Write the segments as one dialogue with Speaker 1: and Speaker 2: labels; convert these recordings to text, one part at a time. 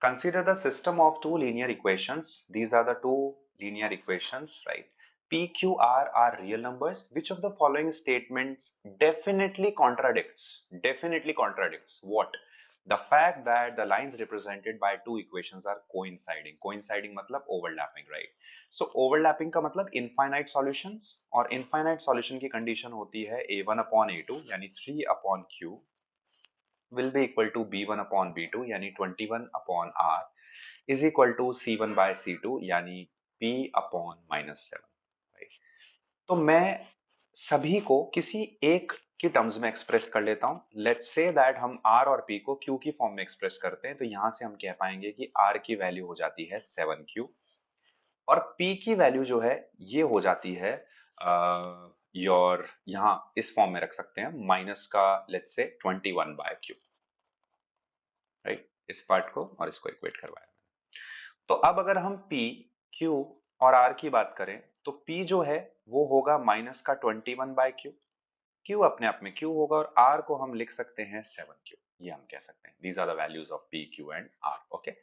Speaker 1: Consider the system of two linear equations. These are the two linear equations, right? P, Q, R are real numbers. Which of the following statements definitely contradicts? Definitely contradicts what? The fact that the lines represented by two equations are coinciding. Coinciding मतलब overlapping, right? So overlapping का मतलब infinite solutions, और infinite solution की condition होती है a1 upon a2 यानी 3 upon q will be equal to b1 upon b2 यानी 21 upon r is equal to c1 by c2 यानी p upon -7, right? तो मैं सभी को किसी एक की टर्म्स में एक्सप्रेस कर लेता हूं। लेट्स से दैट हम r और p को q की फॉर्म में एक्सप्रेस करते हैं, तो यहां से हम कह पाएंगे कि r की वैल्यू हो जाती है 7q और p की वैल्यू जो है ये हो जाती है योर यहां इस फॉर्म में रख सकते हैं माइनस का लेट्स से 21 बाय q, राइट? इस पार्ट को और इसको इक्वेट करवाया मैंने। तो अब अगर हम P, Q और R की बात करें तो P जो है वो होगा माइनस का 21 बाय Q, Q अपने आप में Q होगा और R को हम लिख सकते हैं 7Q, ये हम कह सकते हैं। These are the values of P, Q and R. Okay.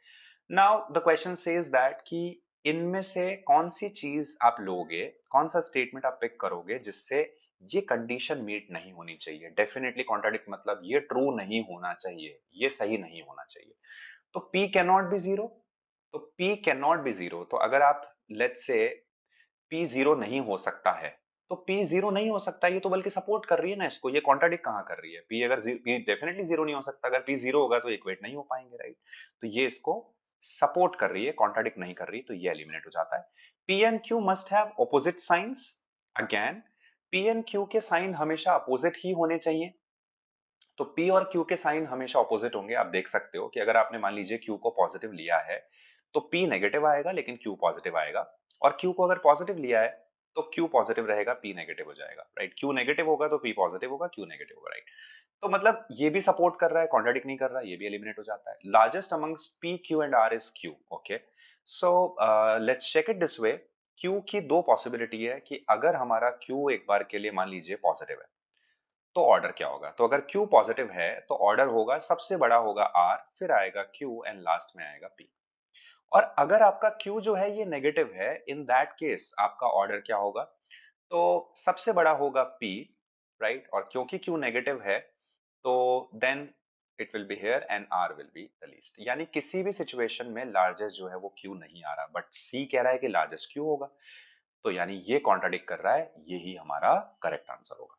Speaker 1: Now the question says that कि इनमें से कौन सी चीज आप लोगे, कौन सा स्टेटमेंट आप पिक करोगे जिससे ये कंडीशन मीट नहीं होनी चाहिए। डेफिनेटली कॉन्ट्राडिक्ट मतलब ये ट्रू नहीं होना चाहिए, ये सही नहीं होना चाहिए। तो P कैनॉट बी जीरो, तो P कैनॉट बी जीरो, तो अगर आप लेट्स से P जीरो नहीं हो सकता है तो P जीरो नहीं हो सकता, ये तो बल्कि सपोर्ट कर रही है ना इसको, ये कॉन्ट्राडिक्ट कहां कर रही है? P अगर P डेफिनेटली जीरो नहीं हो सकता, अगर P जीरो होगा तो इक्वेट नहीं हो पाएंगे, राइट? तो ये इसको सपोर्ट कर रही है, कॉन्ट्राडिक्ट नहीं कर रही, तो ये एलिमिनेट हो जाता है। P and Q must have opposite science. Again P and Q के साइन हमेशा अपोजिट ही होने चाहिए, तो P और Q के साइन हमेशा ऑपोजिट होंगे। आप देख सकते हो कि अगर आपने मान लीजिए Q को पॉजिटिव लिया है तो P नेगेटिव आएगा लेकिन Q पॉजिटिव आएगा, और Q को अगर पॉजिटिव लिया है तो Q पॉजिटिव रहेगा, P नेगेटिव हो जाएगा, राइट? Q नेगेटिव होगा तो P पॉजिटिव होगा, Q नेगेटिव होगा, राइट? तो मतलब ये भी सपोर्ट कर रहा है, कॉन्ट्राडिक्ट नहीं कर रहा, ये भी एलिमिनेट हो जाता है। Largest amongst P, Q and R is Q। Okay, so let's check it this way. Q की दो पॉसिबिलिटी है कि अगर हमारा Q एक बार के लिए मान लीजिए पॉजिटिव है तो ऑर्डर क्या होगा? तो अगर Q पॉजिटिव है तो ऑर्डर होगा सबसे बड़ा होगा R, फिर आएगा Q एंड लास्ट में आएगा P। और अगर आपका Q जो है ये नेगेटिव है, इन दैट केस आपका ऑर्डर क्या होगा? तो सबसे बड़ा होगा P, राइट? और क्योंकि Q नेगेटिव है तो then it will be here and R will be the least. यानी किसी भी सिचुएशन में लार्जेस्ट जो है वो Q नहीं आ रहा, बट C कह रहा है कि लार्जेस्ट Q होगा, तो यानी ये कॉन्ट्राडिक्ट कर रहा है, यही हमारा करेक्ट आंसर होगा।